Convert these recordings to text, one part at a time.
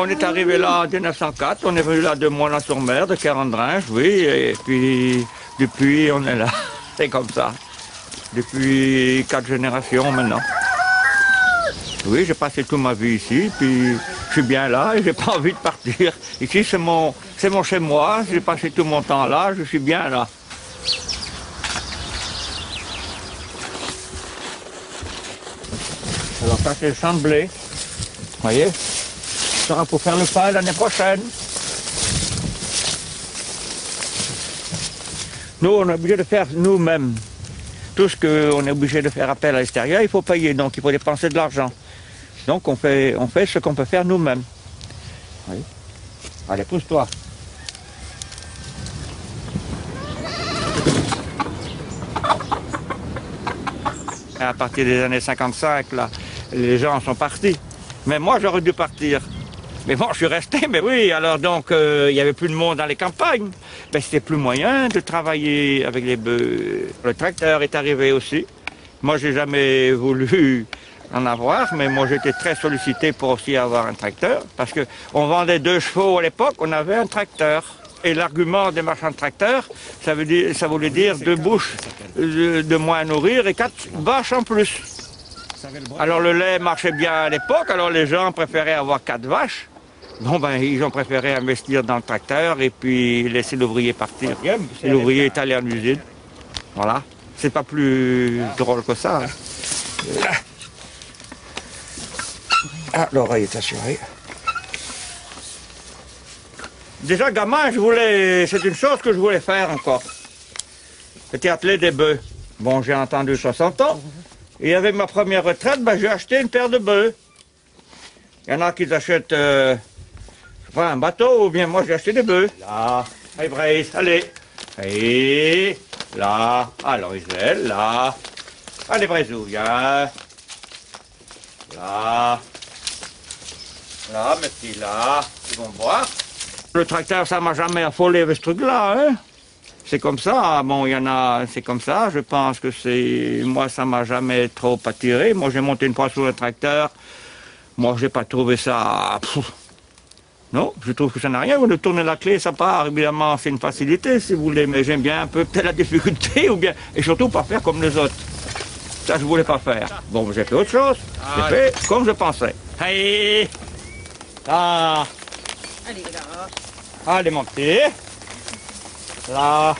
on est arrivé là en 1904, on est venu là de Moisans-sur-Mer, de Caran-Dringe, oui, et puis depuis on est là, c'est comme ça. Depuis 4 générations maintenant. Oui, j'ai passé toute ma vie ici, puis je suis bien là et j'ai pas envie de partir. Ici c'est mon chez moi, j'ai passé tout mon temps là, je suis bien là. Alors ça c'est le champ de blé, vous voyez, ça sera pour faire le pain l'année prochaine. Nous on est obligé de faire nous-mêmes. Tout ce qu'on est obligé de faire appel à l'extérieur, il faut payer, donc il faut dépenser de l'argent. Donc on fait ce qu'on peut faire nous-mêmes. Oui. Allez, pousse-toi. À partir des années 55, là, les gens sont partis. Mais moi, j'aurais dû partir. Mais bon, je suis resté, mais oui, alors donc, il n'y avait plus de monde dans les campagnes. Ben, c'était plus moyen de travailler avec les bœufs. Le tracteur est arrivé aussi. Moi, j'ai jamais voulu en avoir, mais moi, j'étais très sollicité pour aussi avoir un tracteur, parce qu'on vendait 2 chevaux à l'époque, on avait un tracteur. Et l'argument des marchands de tracteurs, ça voulait dire 2 bouches de moins à nourrir et 4 vaches en plus. Alors le lait marchait bien à l'époque, alors les gens préféraient avoir 4 vaches. Bon ben ils ont préféré investir dans le tracteur et puis laisser l'ouvrier partir. Et l'ouvrier est allé en usine. Voilà. C'est pas plus drôle que ça. Hein. Ah, l'oreille est assurée. Déjà, gamin, c'est une chose que je voulais faire encore. C'était atteler des bœufs. Bon, j'ai entendu 60 ans. Et avec ma première retraite, ben, j'ai acheté une paire de bœufs. Il y en a qui achètent un bateau, ou bien moi j'ai acheté des bœufs. Là, allez Brace, allez. Et là, alors Isabelle, là. Allez Braisouilla. Là. Là, mes petits là, ils vont boire. Le tracteur, ça m'a jamais affolé avec ce truc-là, hein. C'est comme ça, bon, il y en a, c'est comme ça, je pense que moi, ça m'a jamais trop attiré. Moi, j'ai monté une fois sur le tracteur, moi, j'ai pas trouvé ça, non, je trouve que ça n'a rien, vous de tourner la clé, ça part, évidemment, c'est une facilité, si vous voulez, mais j'aime bien un peu peut-être la difficulté, ou bien, et surtout pas faire comme les autres. Ça, je voulais pas faire. Bon, j'ai fait autre chose, j'ai fait comme je pensais. Hey, là. Allez, là. Allez, mon petit. Là.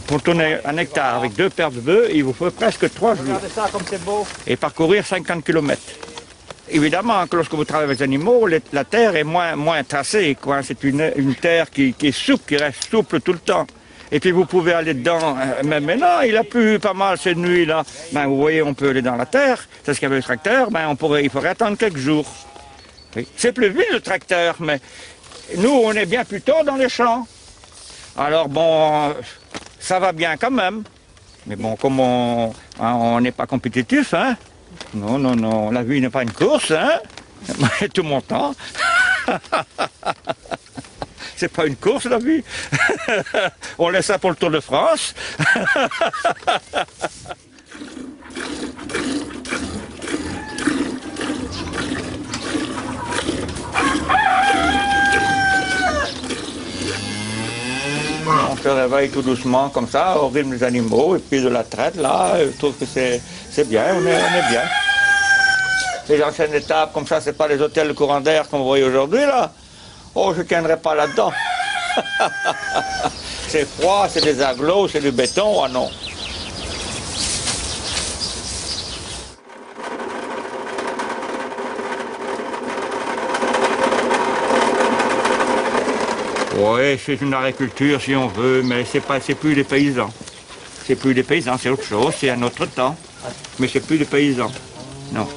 Pour tourner un hectare avec 2 paires de bœufs, il vous faut presque 3 jours. Regardez ça, comme c'est beau. Et parcourir 50 km. Évidemment que lorsque vous travaillez avec les animaux, la terre est moins tracée, quoi. C'est une terre qui est souple, qui reste souple tout le temps. Et puis vous pouvez aller dedans, même maintenant, il a plu pas mal cette nuit-là. Ben, vous voyez, on peut aller dans la terre. C'est ce qu'avec le tracteur, ben, il faudrait attendre quelques jours. Oui. C'est plus vite le tracteur, mais nous, on est bien plus tôt dans les champs. Alors bon, ça va bien quand même. Mais bon, comme on n'est pas compétitif, hein. Non, non, non, la vie n'est pas une course, hein. Tout mon temps. C'est pas une course, la vie. On laisse ça pour le Tour de France. On se réveille tout doucement comme ça, au rythme des animaux, et puis de la traite, là, je trouve que c'est bien, on est bien. Les anciennes étapes comme ça, c'est pas les hôtels de courant d'air qu'on voit aujourd'hui, là. Oh, je ne tiendrai pas là-dedans. C'est froid, c'est des agglos, c'est du béton, ah non. Oui, c'est une agriculture si on veut, mais c'est plus des paysans. C'est plus des paysans, c'est autre chose, c'est un autre temps. Mais c'est plus des paysans. Non.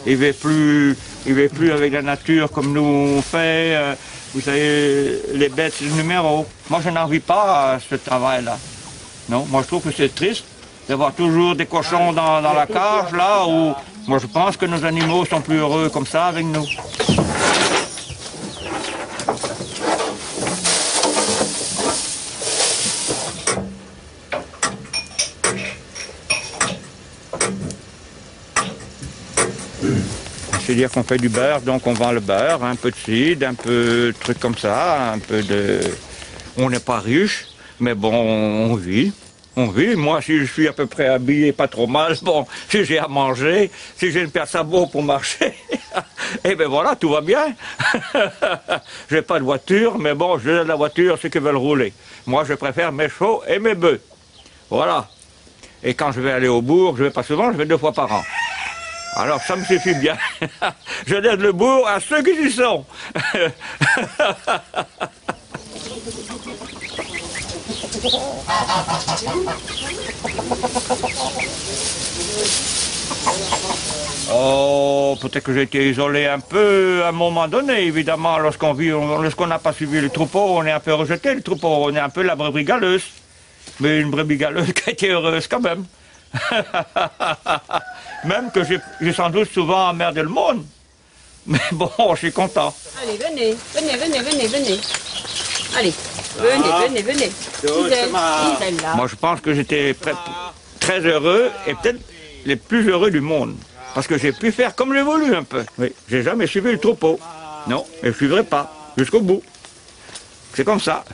Ils ne vivent plus avec la nature comme nous on fait. Vous savez, les bêtes, c'est le numéro. Moi, je n'en vis pas à ce travail-là. Non, moi, je trouve que c'est triste d'avoir toujours des cochons dans la cage, là, où moi, je pense que nos animaux sont plus heureux comme ça avec nous. C'est-à-dire qu'on fait du beurre, donc on vend le beurre, un peu de cidre, un peu de trucs comme ça, un peu de... On n'est pas riche, mais bon, on vit. On vit. Moi, si je suis à peu près habillé, pas trop mal, bon, si j'ai à manger, si j'ai une paire de sabots pour marcher, et ben voilà, tout va bien. J'ai pas de voiture, mais bon, j'ai de la voiture, ceux qui veulent rouler. Moi, je préfère mes chevaux et mes bœufs. Voilà. Et quand je vais aller au bourg, je vais pas souvent, je vais 2 fois par an. Alors, ça me suffit bien. Je laisse le bourg à ceux qui y sont. Oh, peut-être que j'ai été isolé un peu à un moment donné, évidemment. Lorsqu'on n'a pas suivi le troupeau, on est un peu rejeté, le troupeau. On est un peu la brebis galeuse. Mais une brebis galeuse qui a été heureuse quand même. Même que j'ai sans doute souvent emmerdé le monde. Mais bon, je suis content. Allez, venez. Allez, venez. Iselle là. Moi, je pense que j'étais très heureux et peut-être les plus heureux du monde. Parce que j'ai pu faire comme j'ai voulu un peu. Oui, j'ai jamais suivi le troupeau. Non, et je ne suivrai pas jusqu'au bout. C'est comme ça.